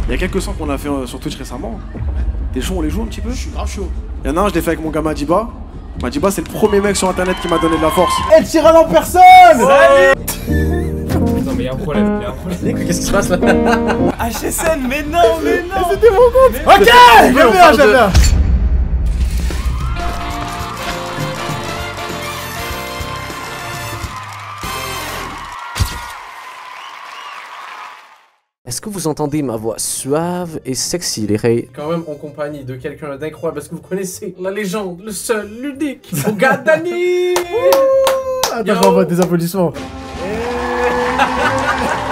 Il y a quelques sons qu'on a fait sur Twitch récemment. T'es chaud, on les joue un petit peu? Je suis grave chaud. Il y en a un, je l'ai fait avec mon gars Madiba. Madiba, c'est le premier mec sur internet qui m'a donné de la force. El Tyran en personne! Non mais y'a un problème, y'a un problème. Qu'est-ce qui se passe là? HSN, mais non, mais non! C'était mon compte! Ok! J'aime bien. Est-ce que vous entendez ma voix suave et sexy, les Ray? Quand même en compagnie de quelqu'un d'incroyable, parce que vous connaissez la légende, le seul, l'unique, Bogad Dani. Attends, je m'envoie des applaudissements.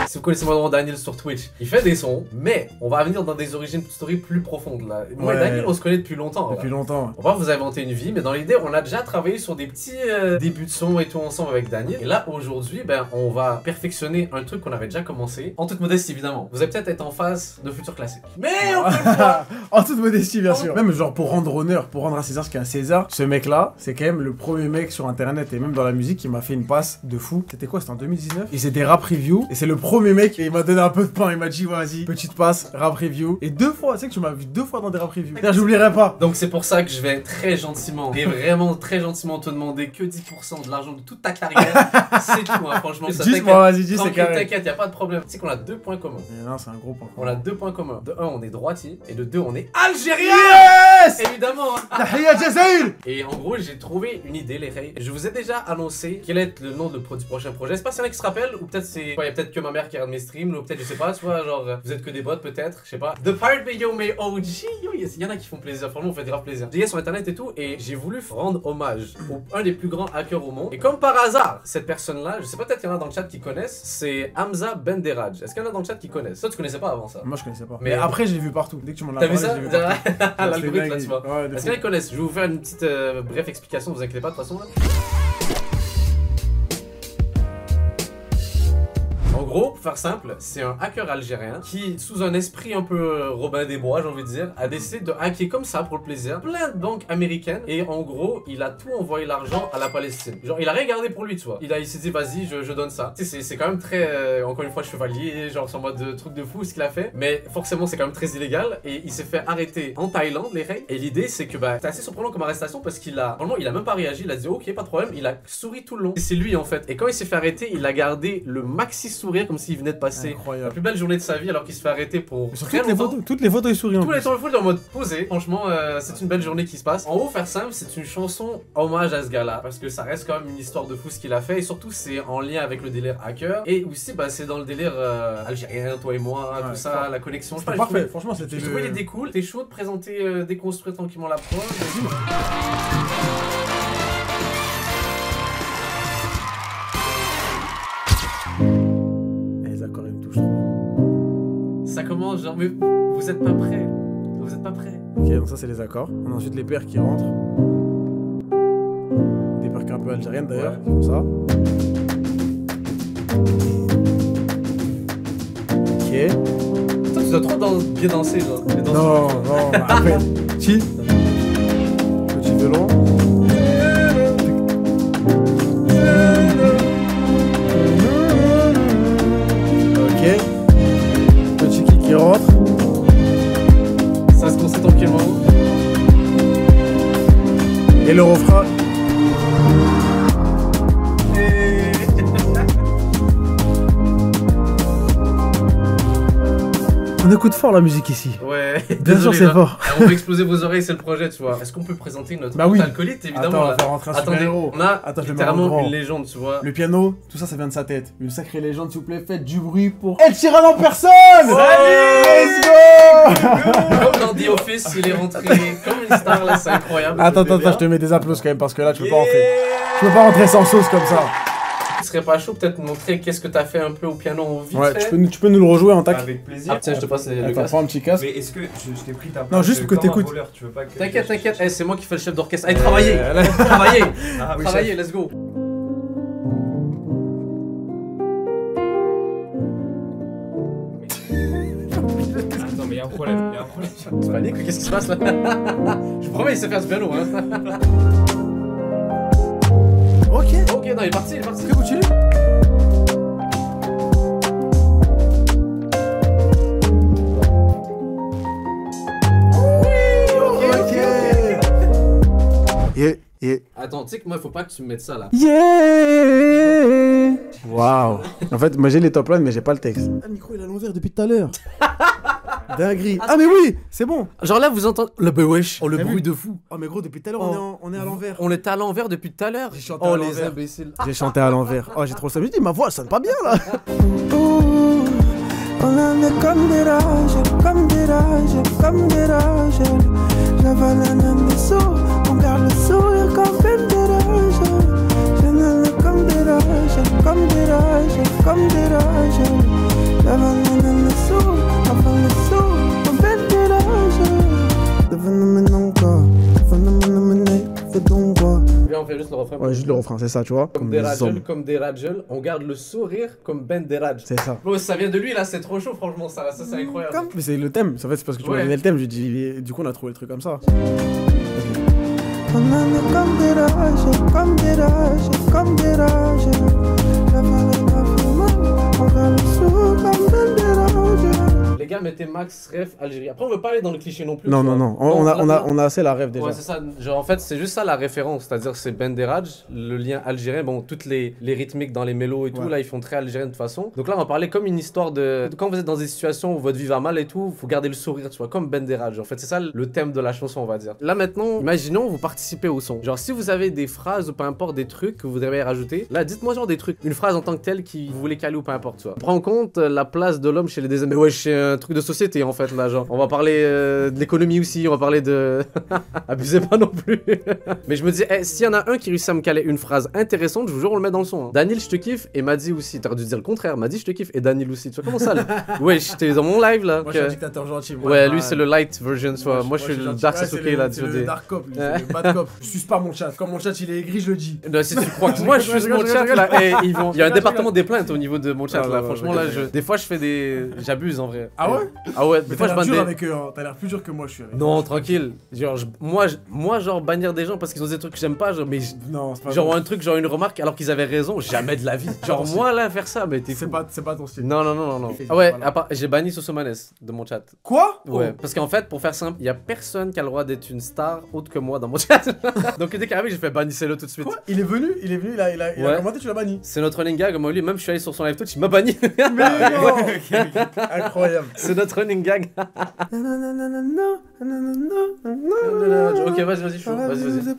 Si vous connaissez vraiment Daniel sur Twitch, il fait des sons, mais on va venir dans des origines story plus profondes là. Moi et Daniel, on se connaît depuis longtemps. Depuis longtemps. On va vous inventer une vie, mais dans l'idée, on a déjà travaillé sur des petits débuts de son et tout ensemble avec Daniel. Et là, aujourd'hui, ben, on va perfectionner un truc qu'on avait déjà commencé. En toute modestie, évidemment. Vous allez peut-être être en face de futurs classiques. Mais on peut pas. En toute modestie, bien sûr. Même genre pour rendre honneur, pour rendre à César ce qu'est un César, ce mec-là, c'est quand même le premier mec sur internet et même dans la musique qui m'a fait une passe de fou. C'était quoi? C'était en 2019? Et c'était Rap Review. Et c'est le premier mec et il m'a donné un peu de pain. Il m'a dit, vas-y, petite passe, Rap Review. Et 2 fois, tu sais que tu m'as vu 2 fois dans des Rap Review. J'oublierai pas. Donc c'est pour ça que je vais très gentiment, et vraiment très gentiment te demander que 10% de l'argent de toute ta carrière. C'est tout, hein, franchement. Dis-moi, vas-y, dis, c'est carré. T'inquiète, y'a pas de problème. Tu sais qu'on a 2 points communs. Non, c'est un gros point. On a 2 points communs. De 1, on est droitier, et de 2, on est algérien. Yes! Évidemment. Tahia Jazair! Et en gros, j'ai trouvé une idée, les Ray. Je vous ai déjà annoncé quel est le nom du prochain projet. Je sais pas s'il y en a qui se rappellent, ou peut-être c'est. Il y a peut-être que ma mère qui regarde mes streams, ou peut-être, je sais pas, tu vois, genre, vous êtes que des bots, peut-être, je sais pas. The Pirate Video, mais OG, yo, il y en a qui font plaisir, franchement, on fait grave plaisir. J'ai sur internet et tout, et j'ai voulu rendre hommage à un des plus grands hackers au monde. Et comme par hasard, cette personne-là, je sais pas, peut-être qu'il y en a dans le chat qui connaissent, c'est Hamza Benderaj. Est-ce qu'il y en a dans le chat qui connaissent? Toi, tu connaissais pas avant ça? Moi, je connaissais pas. Mais Mais après, je l'ai vu partout. Dès que tu m'en as T'as parlé, vu ça? je l'ai vu partout. L'algorithme, là, tu vois. Ouais, Est-ce qu'il y en a qui connaissent? Je vais vous faire une petite brève explication, vous inquiétez pas, de toute façon, là. En gros, pour faire simple, c'est un hacker algérien qui, sous un esprit un peu Robin des Bois, j'ai envie de dire, a décidé de hacker comme ça pour le plaisir plein de banques américaines et en gros, il a tout envoyé l'argent à la Palestine. Genre, il a rien gardé pour lui, tu vois. Il s'est dit, vas-y, je donne ça. Tu sais, c'est quand même très, encore une fois, chevalier, genre, c'est en mode truc de fou ce qu'il a fait, mais forcément, c'est quand même très illégal et il s'est fait arrêter en Thaïlande, les Ray. Et l'idée, c'est que, bah, c'est assez surprenant comme arrestation parce qu'il a, vraiment, il a même pas réagi, il a dit, ok, pas de problème, il a souri tout le long. Et c'est lui, en fait. Et quand il s'est fait arrêter, il a gardé le maxi sourire comme s'il venait de passer la plus belle journée de sa vie alors qu'il se fait arrêter pour sur toutes les photos, il sourit. Tous les photos en mode posé. Franchement, c'est une belle journée qui se passe. En haut, faire simple, c'est une chanson hommage à ce gars-là parce que ça reste quand même une histoire de fou ce qu'il a fait et surtout c'est en lien avec le délire hacker et aussi bah c'est dans le délire algérien, toi et moi, tout ça, la connexion. C'est parfait. Franchement, c'était. Je trouvais l'idée cool. T'es chaud de présenter, déconstruire tranquillement la prod. Ça commence genre, mais vous êtes pas prêts. Vous êtes pas prêts. Ok, donc ça c'est les accords. On a ensuite les paires qui rentrent. Des paires un peu algériennes d'ailleurs, qui font ça. Ok. Toi tu dois trop bien danser genre. Non, après. Si. Petit violon. Ok. Petit kick qui rentre. Ça se concède tranquillement. Et le refrain. On écoute fort la musique ici. Ouais. Bien sûr, c'est fort. On va exploser vos oreilles, c'est le projet, tu vois. Est-ce qu'on peut présenter notre alcoolite, évidemment? Attends, on va faire rentrer un super héros. On a littéralement une légende, tu vois. Le piano, tout ça, ça vient de sa tête. Une sacrée légende, s'il vous plaît, faites du bruit pour El Tyran en personne. Salut! Let's go! Comme dans The Office, il est rentré comme une star, là, c'est incroyable. Attends, je te mets des applaudissements quand même, parce que là, tu peux pas rentrer. Tu peux pas rentrer sans sauce comme ça. Tu serais pas chaud peut-être montrer qu'est-ce que t'as fait un peu au piano vite ouais, fait. tu peux nous le rejouer en tac. Avec plaisir. Ah tiens, je te passe le casque. Prends un petit casque. Mais est-ce que je t'ai pris ta place? Non, juste que t'écoutes. T'inquiète, c'est moi qui fais le chef d'orchestre. Allez, travaillez. Travaillez, let's go. Attends, mais y'a un problème, Tu paniques, qu'est-ce qui se passe là? Je vous promets, il sait faire du piano, hein. Ok, non, il est parti, Que continue. Et Attends, tu sais que moi, faut pas que tu me mettes ça là. yeah. Waouh. En fait, moi j'ai les top lines, mais j'ai pas le texte. Ah, le micro il est à l'envers depuis tout à l'heure. Dinguerie. Ah, mais oui, c'est bon. Genre là, vous entendez le wesh. Oh, le T'as bruit vu de fou. Oh, mais gros, depuis tout à l'heure, on est à l'envers. On était à l'envers depuis tout à l'heure. J'ai chanté Oh, à les l'envers. imbéciles. J'ai chanté à l'envers. Oh, j'ai trop ça. Je dis, ma voix, elle sonne pas bien là. On en est comme des rages, comme des rages, comme des rages. J'avale un dessous, on garde le sourire comme des rages. J'en ai comme des rages, comme des rages, comme des rages. J'avale un dessous, on garde le sourire comme des rages. Devenez-moi non quoi, devenez-moi fais donc quoi. Viens, on fait juste le refrain. Ouais, juste le refrain, c'est ça, tu vois. Comme des rageuls, comme des rageuls, on garde le sourire comme Ben Deraj. C'est ça. Bro, ça vient de lui là, c'est trop chaud, franchement, ça c'est incroyable. Mais c'est le thème. En fait, c'est parce que tu m'as Ouais. donné le thème. Je dis, du coup, on a trouvé le truc comme ça. On en est comme des rages, comme des rages, comme des rages. J'avale pas fait mal, on garde le sourire comme des rages. Les gars, mettez Max, Ref, Algérie. Après, on veut pas aller dans le cliché non plus. Non, tu non, vois. non. On a assez la rêve déjà. Ouais, c'est ça. Genre, en fait, c'est juste ça la référence. C'est-à-dire, c'est Ben Deraj, le lien algérien. Bon, toutes les rythmiques dans les mélos et tout, Ouais. là, ils font très algérien de toute façon. Donc là, on va parler comme une histoire de. Quand vous êtes dans des situations où votre vie va mal et tout, faut garder le sourire, tu vois, comme Ben Deraj. En fait, c'est ça le thème de la chanson, on va dire. Là, maintenant, imaginons, vous participez au son. Genre, si vous avez des phrases ou peu importe des trucs que vous devriez rajouter, là, dites-moi genre des trucs. Une phrase en tant que telle qui vous voulez caler ou peu importe, tu vois. Prends en compte la place de l'homme chez les déshérités. Mais ouais, c'est un truc de société en fait, là, genre. On va parler de l'économie aussi, on va parler de. Abusez pas non plus. Mais je me dis, s'il y en a un qui réussit à me caler une phrase intéressante, je vous jure, on le met dans le son. Hein. Daniel, je te kiffe, et Madi aussi. T'aurais dû dire le contraire. Madi, je te kiffe, et Daniel aussi. Tu vois comment ça là? Ouais, j'étais dans mon live là. Moi, je suis un dictateur gentil. Moi, Ouais, moi, lui, c'est le light version, tu vois. Moi, je suis le gentil. dark Ouais, Sasuke c'est là, c'est tu le vois. dark cop, lui, c'est le bad cop. Je suis pas mon chat. Quand mon chat il est aigri, je le dis. Non, si tu crois que moi je suis mon chat là, ils vont. Il y a un département des plaintes au niveau de mon chat là. Franchement, là, des fois, je fais des. J'abuse en vrai. Ah ouais? Ah ouais, des Mais fois, je t'as l'air bande dur des. avec eux, hein. T'as l'air plus dur que moi, je suis avec. Non, tranquille. Genre, moi, genre, bannir des gens parce qu'ils ont des trucs que j'aime pas, genre, mais. Non, c'est pas Genre, vrai. un truc, genre, une remarque alors qu'ils avaient raison, jamais de la vie. Genre, moi, là, faire ça, mais t'es fou. C'est pas ton style. Non, non, non, non, non. Ah ouais, Voilà. à part, j'ai banni Sosomanes de mon chat. Quoi? Ouais, parce qu'en fait, pour faire simple, il y a personne qui a le droit d'être une star autre que moi dans mon chat. Donc, dès qu'il arrive, j'ai fait bannissez-le tout de suite. Quoi? Il est venu, il a Ouais. commenté, tu l'as banni. C'est notre running gag, moi lui, même je suis allé sur son live Twitch, il m'a banni. Mais non. Incroyable. C'est notre running gag. Ok, vas-y, chaud, vas-y.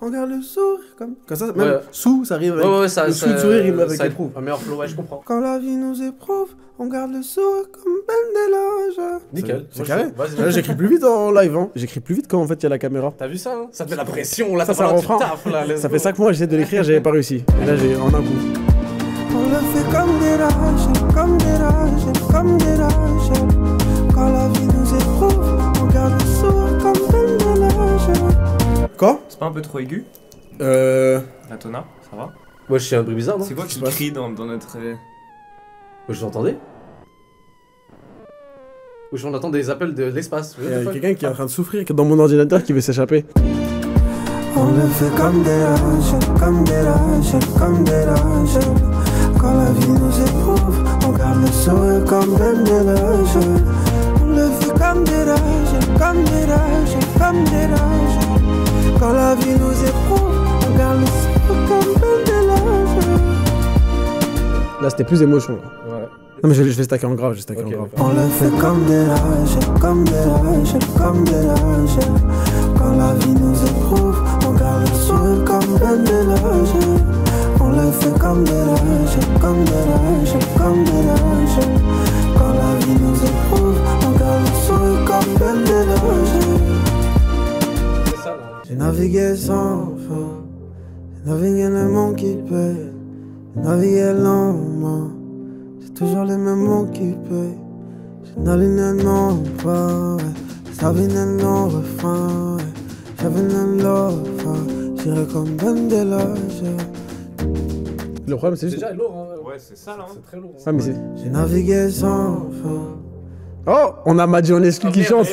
On garde le sourire comme. Comme ça, Ouais. même sous, ça arrive avec. Ouais, ça. le sous de sourire, il avec ça les prouve. un meilleur flow, ouais, je comprends. Quand la vie nous éprouve, on garde le sourire comme Ben Delage. Nickel. C'est Moi, carré. je- Vas-y, Là, vas-y. j'écrit plus vite en live, hein. J'écris plus vite quand en fait il y a la caméra. T'as vu ça, hein? Ça te met la pression, là, Ça, t'as ça pas reprend. du taf, là. let's Ça go. fait 5 mois, j'essaie de l'écrire, j'avais pas réussi. Et là, j'ai en un coup. On le fait comme des rages, comme des rages, comme des rages. Quand la vie nous éprouve, on garde le sourire comme Ben Delage. Quoi? C'est pas un peu trop aigu? La tona, ça va? Moi, je suis un bruit bizarre, non? C'est quoi qui se passe crie dans notre. Je l'entendais. Ou on entend des appels de l'espace. Il y a quelqu'un qui est en train de souffrir dans mon ordinateur qui veut s'échapper. On le fait comme des rages, comme des rages, comme des rages. Quand la vie nous éprouve, on garde le sourire comme Ben Delage. On le fait comme des rages, comme des rages, comme des rages. Quand la vie nous éprouve, on garde le sourire comme Ben Delage. Là, c'était plus émotion. Ouais. Non, mais je vais stacker en grave, je vais stacker en Ok, grave. d'accord. On le fait comme des rages, comme des rages, comme des rages. Quand la vie nous éprouve, on garde le sourire comme Ben Delage. On le fait comme des rages, comme des rages, comme des rages. Quand la vie nous éprouve, on garde le sourire comme Ben Delage. C'est ça, là. J'ai navigué sans fin, j'ai navigué le monde qui paye, j'ai navigué lentement, c'est toujours les mêmes mots qui payent. J'ai n'aligne non pas, ouais. J'avais un long refrain, ouais. J'avais un lofa, j'irais comme Ben Delage. Le problème, c'est C'est juste. déjà lourd, hein. Ouais, c'est ça là. C'est très lourd. hein. Ah, mais c'est. J'ai navigué sans fin. Oh, on a Madi en exclu qui chante,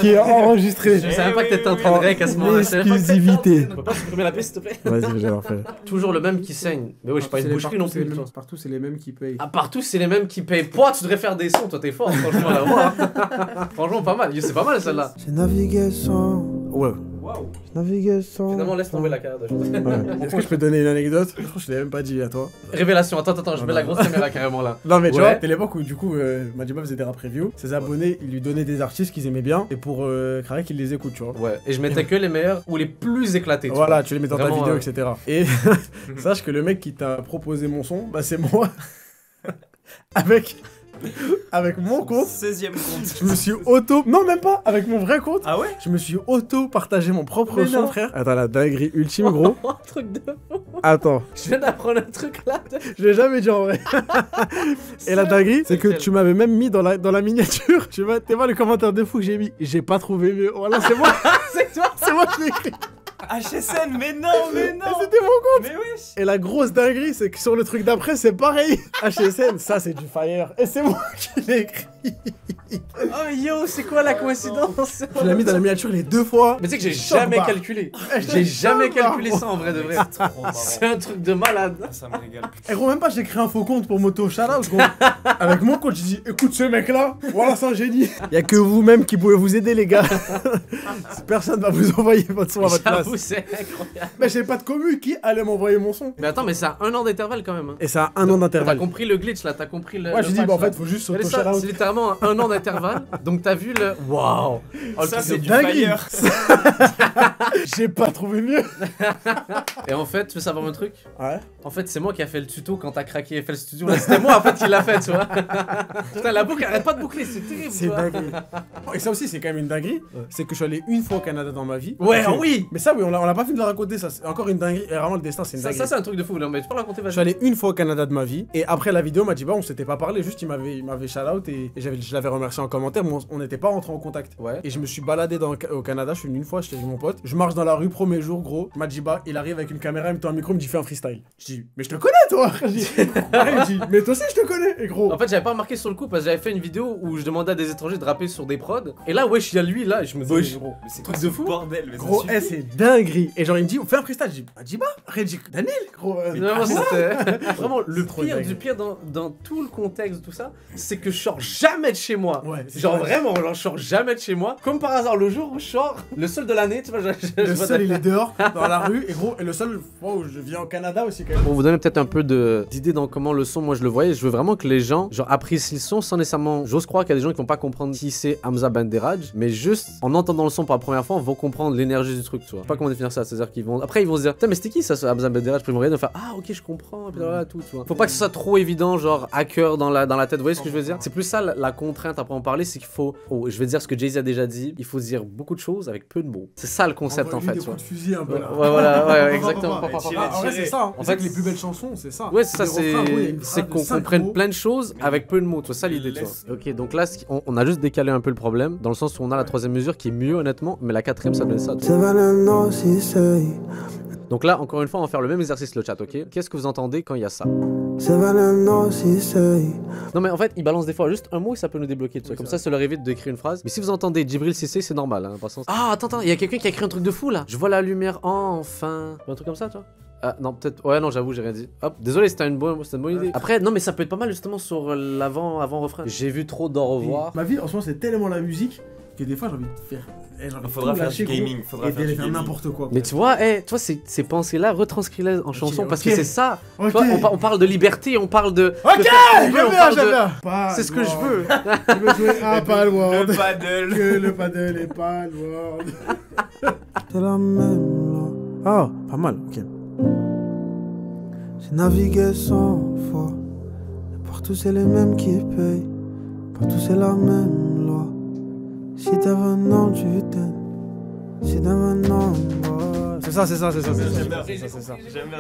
qui est enregistré. Je savais pas que t'étais en train de rec à ce moment-là. Exclusivité. Tu peux pas supprimer la piste, s'il te plaît? Vas-y, je vais leur faire. Toujours le même qui saigne. Mais ouais, je suis pas une boucherie non plus. toi. Partout, c'est les mêmes qui payent. Ah, partout, c'est les mêmes qui payent. Toi, tu devrais faire des sons, toi, t'es fort, franchement, là. Franchement, pas mal. C'est pas mal, celle-là. J'ai navigué sans. Ouais. Waouh. Je naviguais sans. Finalement, laisse tomber la carrière de chose. Ouais. Est-ce que je peux donner une anecdote? Je crois que je l'ai même pas dit à toi. Révélation, attends, je mets la grosse caméra carrément là. Non mais tu Ouais. vois, c'était l'époque où du coup Madiba faisait des rap reviews. Ses abonnés, ils lui donnaient des artistes qu'ils aimaient bien et pour Craig, ils les écoutent, tu vois. Ouais, et je mettais que les meilleurs ou les plus éclatés. Tu Voilà, vois. tu les mets dans Vraiment, ta vidéo, etc. Et sache que le mec qui t'a proposé mon son, bah c'est moi. Avec mon compte. 16ème compte. Je me suis Non, même pas. Avec mon vrai compte. Ah ouais? Je me suis partagé mon propre Mais son, non. frère. Attends, la dinguerie ultime, gros. Un truc de. Attends, Je viens d'apprendre un truc là. je l'ai jamais dit en vrai. Et la dinguerie, c'est que Lequel? tu m'avais même mis dans la miniature. T'es voir le commentaire de fou que j'ai mis. J'ai pas trouvé mieux. Voilà, c'est moi. C'est toi. C'est moi qui l'ai écrit. HSN, mais non, mais non. Et c'était mon compte. Mais wesh. Et la grosse dinguerie, c'est que sur le truc d'après, c'est pareil. HSN, ça c'est du fire. Et c'est moi qui l'ai écrit. Oh yo, c'est quoi la coïncidence? Je l'ai mis dans la miniature les 2 fois. Mais tu sais que j'ai Choc jamais bar. calculé. J'ai jamais calculé ça en vrai de vrai. Trop marrant. C'est un truc de malade. Ça me régale. Et gros, même pas, j'ai créé un faux compte pour m'auto shout-out, gros. Avec mon compte, j'ai dit, écoute ce mec-là, voilà, c'est un génie. Y'a que vous-même qui pouvez vous aider, les gars. Personne va vous envoyer votre son à votre place. J'avoue, c'est incroyable. Mais j'ai pas de commu, qui allait m'envoyer mon son? Mais attends, mais ça a 1 an d'intervalle quand même. Hein. Et ça a 1 an T'as d'intervalle. compris le glitch là, t'as compris le. Ouais, le j'ai dit, patch, bah en là. fait, faut juste Regardez s'auto ça, shout-out. c'est littéralement 1 an d'intervalle. Donc t'as vu le. Waouh! Oh, le Ça, truc c'est de du dinguerie. fire. J'ai pas trouvé mieux. Et en fait, tu veux savoir un truc? Ouais. En fait, c'est moi qui a fait le tuto quand t'as craqué FL Studio. Là, c'était moi en fait qui l'a fait, tu vois. Putain, la boucle arrête pas de boucler, c'est terrible. C'est tu vois. dingue. Et ça aussi, c'est quand même une dinguerie. C'est que je suis allé une fois au Canada dans ma vie. Ouais, Ok. oui! Mais ça, oui, on l'a pas fini de le raconter. Ça, c'est encore une dinguerie. Et vraiment, le destin, c'est une Ça, dinguerie. c'est un truc de fou. Non, mais tu peux raconter, Je vas-y. suis allé une fois au Canada de ma vie et après la vidéo, Madiba, on s'était pas parlé, juste il m'avait shout out et je l'avais remercié en commentaire, mais on n'était pas rentré en contact. Ouais. Et je me suis baladé au Canada, je suis venu une fois, j'étais avec mon pote, je marche dans la rue, premier jour, gros, Madiba, il arrive avec une caméra, il me tend un micro, il me dit fais un freestyle. Je dis mais je te connais toi. Je dis, ouais, il dit mais toi aussi je te connais. Et gros, En fait, j'avais pas remarqué sur le coup parce que j'avais fait une vidéo où je demandais à des étrangers de rapper sur des prods. Et là, wesh, il y a lui là, et je me dis, wesh, gros, Mais c'est Truc quoi de ce fou. bordel, mais ça gros, suffit. c'est dinguerie. Et genre il me dit fais un freestyle, je dis Madiba, après il dit Daniel, gros. Vraiment, c'était vraiment le trop pire dingue. du pire dans tout le contexte, tout ça, c'est que je sors jamais de chez moi. Ouais, c'est Genre vrai. vraiment, genre, je sors jamais de chez moi. Comme par hasard, le jour où je sors, le seul de l'année, tu vois, Le seul il est dehors, dans la rue, et gros, et le seul fois où je viens au Canada aussi quand même. Pour vous donner peut-être un peu d'idée dans comment le son, moi je le voyais, je veux vraiment que les gens, genre, apprécient le son sans nécessairement. J'ose croire qu'il y a des gens qui vont pas comprendre qui c'est Hamza Banderaj, mais juste en entendant le son pour la première fois, vont comprendre l'énergie du truc, tu vois. Je sais pas comment définir ça, c'est-à-dire qu'ils vont. Après, ils vont se dire, putain, mais c'était qui ça, ce Hamza Banderaj? Puis ils vont regarder et faire, ah, ok, je comprends, et puis voilà, tout, tu vois. Faut pas que ce soit trop évident, genre, hacker dans la tête, vous voyez ce que je veux dire? C'est plus ça la contrainte après en parler, c'est qu'il faut. Oh, je vais dire ce que Jay-Z a déjà dit, il faut dire beaucoup de choses avec peu de mots. C'est ça le concept en Envoie-lui fait, des tu vois. coups de fusil un peu là. Ouais, voilà, ouais, exactement. En vrai, c'est ça. En fait, fait, les plus belles chansons, c'est ça. Ouais, c'est ça, Les refrains, gros, il y a c'est une c'est phrase de qu'on 5 comprenne mots. plein de choses avec peu de mots, tu vois, ça l'idée, tu vois. Ok, donc là, on a juste décalé un peu le problème, dans le sens où on a la troisième mesure qui est mieux, honnêtement, mais la quatrième, ça donnait ça. tu vois. Savannah, she say. Donc là, encore une fois, on va faire le même exercice, le chat, ok? Qu'est-ce que vous entendez quand il y a ça? Savannah, she say. Non, mais en fait, ils balancent des fois juste un mot et ça peut nous débloquer, tu vois. Comme ça leur évite d'écrire une phrase. Mais si vous entendez Djibril Cissé, c'est normal, hein, par sens. Ah, attends, il y a quelqu'un qui a écrit un truc de fou là. Je vois la lumière enfin. Un truc comme ça, tu vois. Ah non, peut-être. Ouais, non, j'avoue, j'ai rien dit. Hop, désolé, c'était une bonne idée. Après, non, mais ça peut être pas mal justement sur avant-refrain. J'ai vu trop d'au revoir. Ma vie, en ce moment, c'est tellement la musique que des fois, j'ai envie de faire. Il faudra faire du gaming. Et d'aller faire n'importe quoi. Mais tu vois, toi, ces pensées-là, retranscris-les en chanson parce que ok. c'est ça. Ok. Tu vois, on parle de liberté, on parle de. Ok, de j'aime bien, on parle j'aime de- bien. C'est ce que je veux. Je veux jouer à Palworld. Le paddle. Que le paddle et Palworld. C'est la même là. Ah, pas mal, ok. J'ai navigué 100 fois. Et partout c'est les mêmes qui payent. Partout c'est la même loi. Si t'as venant, tu t'aimes. Si t'as venant, C'est ça. J'aime bien.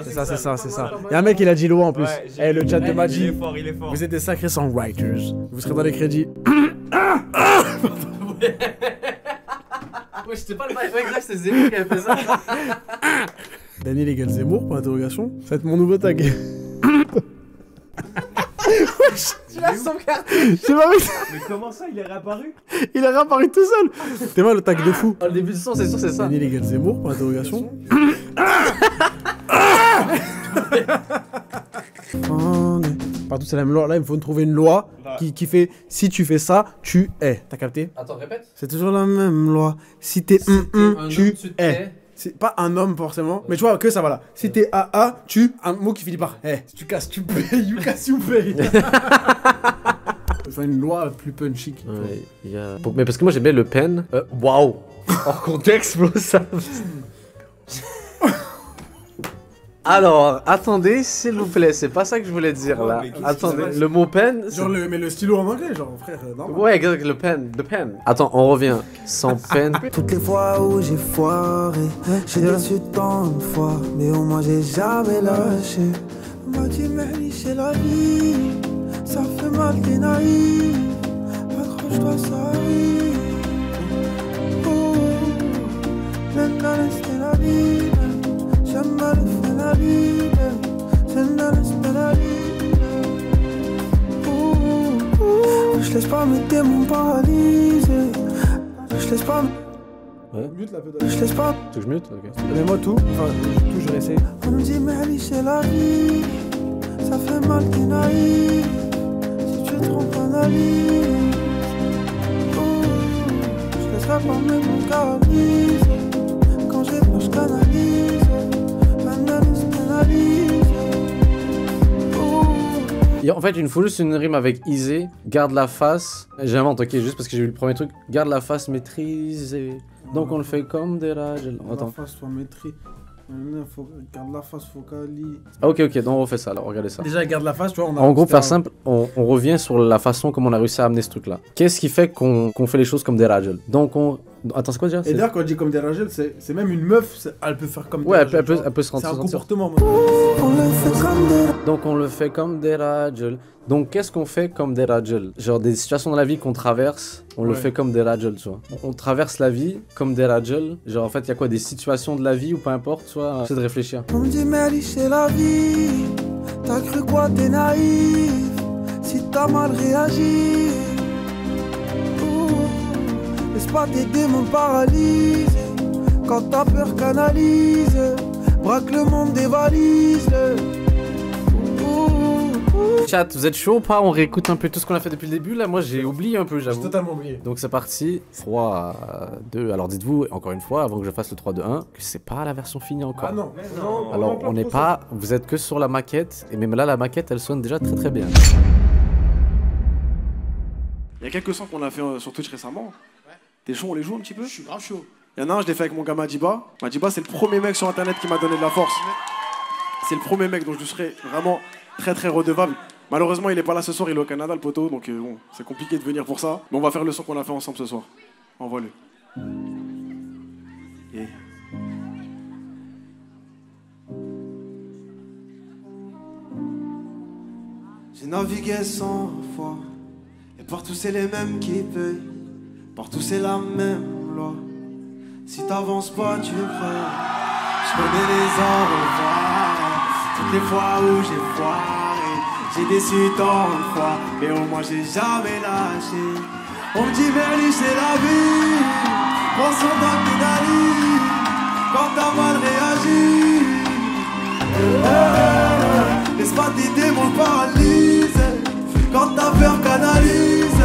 C'est ça. C'est ça. Y'a un mec, il a dit loin en plus. Ouais, j'ai- Eh, le chat de Il Madi. est fort, il est fort. Vous êtes des sacrés songwriters. Vous serez dans les crédits. Ouais, c'était pas le mec, là, c'est Zéro qui a fait ça. Daniel Egal Zemmour, pour interrogation. Ça va être mon nouveau tag. Tu l'as sauvegardé. C'est pas vrai. Mais comment ça, il est réapparu? Il est réapparu tout seul. T'es mal le tag de fou. Oh, le début du son, c'est sûr, c'est ça. Daniel Egal Zemmour, pour interrogation. on est Partout c'est la même loi. Là, il me faut trouver une loi qui fait si tu fais ça, tu es. T'as capté? Attends, répète. C'est toujours la même loi. Si t'es un homme, tu tu es. t'es. C'est pas un homme forcément, mais tu vois que ça va là. Si t'es AA, tu, un mot qui finit par Si tu casses, tu payes, you casse, you pay. Enfin, une loi plus punchy. Ouais, mais parce que moi j'aime bien le pen. Waouh. Hors contexte, bro, ça. Alors, attendez, s'il vous plaît, c'est pas ça que je voulais dire là. Attendez, le mot pen. Genre mais le stylo en anglais, genre frère, normal. Ouais, exact, le pen, the pen. Attends, on revient. Sans pen. Toutes les fois où j'ai foiré, j'ai déçu tant de fois, mais au moins j'ai jamais lâché. On m'a dit mais c'est la vie, ça fait mal t'es naïf, accroche-toi ça arrive. Oh, c'est la vie, j'aime mal le finaliste, c'est la vie. Je laisse pas mes démons paralysés. Je laisse pas. Mute la pédale. Je laisse pas. Tu veux que je mute? Ok. Mets-moi tout. Enfin, tout, je réessaye. On me dit, mais Ali, c'est la vie. Ça fait mal, t'es naïf. Si tu te trompes, analyse. Oh, je laisserai pas même mon canalise. Quand j'ai peur, je canalise. Canalise. En fait, il faut juste une rime avec easy, garde la face. J'invente, ok, juste parce que j'ai eu le premier truc. Garde la face maîtrisée. Donc on le fait comme des rages. Attends. La face soit maîtrise. Garde la face, focalise. Ah, ok, donc on refait ça alors, regardez ça. Déjà, garde la face, tu vois. On a En gros, faire simple, on revient sur la façon comme on a réussi à amener ce truc là. Qu'est-ce qui fait qu'on fait les choses comme des rages? Donc on. Attends, c'est quoi déjà? Et d'ailleurs, quand on dit comme des ragels, c'est même une meuf, elle peut faire comme des Ouais, ragels, elle peut se rendre. C'est un comportement. Donc on le fait comme des ragels. Donc qu'est-ce qu'on fait comme des ragels? Genre des situations dans la vie qu'on traverse, on le fait comme des ragels, tu vois. On traverse la vie comme des ragels. Genre en fait, il y a quoi, des situations de la vie ou peu importe, tu vois. C'est de réfléchir. On me dit mais Ali, c'est la vie. T'as cru quoi, t'es naïf. Si t'as mal réagi. Laisse pas tes démons paralysés. Quand t'as peur, canalise. Braque le monde des valises. Chat, vous êtes chaud ou pas? On réécoute un peu tout ce qu'on a fait depuis le début là. Moi j'ai oublié un peu, J'ai j'avoue. totalement oublié. Donc c'est parti. 3, 2. Alors dites-vous encore une fois avant que je fasse le 3, 2, 1 que c'est pas la version finie encore. Ah non. Alors on n'est pas. Vous êtes que sur la maquette. Et même là la maquette elle sonne déjà très très bien. Il y a quelques sons qu'on a fait sur Twitch récemment. T'es chaud, on les joue un petit peu? Je suis grave chaud. Il y en a un, je l'ai fait avec mon gars Madiba. Madiba, c'est le premier mec sur internet qui m'a donné de la force. C'est le premier mec, donc je lui serais vraiment très très redevable. Malheureusement, il est pas là ce soir, il est au Canada, le poteau, donc bon, c'est compliqué de venir pour ça. Mais on va faire le son qu'on a fait ensemble ce soir. Envoie-le. Yeah. J'ai navigué 100 fois. Et partout c'est les mêmes qui payent. Partout c'est la même loi. Si t'avances pas, tu es prêt. Je connais les au revoir. Toutes les fois où j'ai foiré, j'ai déçu tant de fois, mais au moins j'ai jamais lâché. On me dit Merli, c'est la vie. Prends son temps de pédaler quand t'as mal réagi. Laisse pas tes démons paralysés. Quand t'as peur, canalise.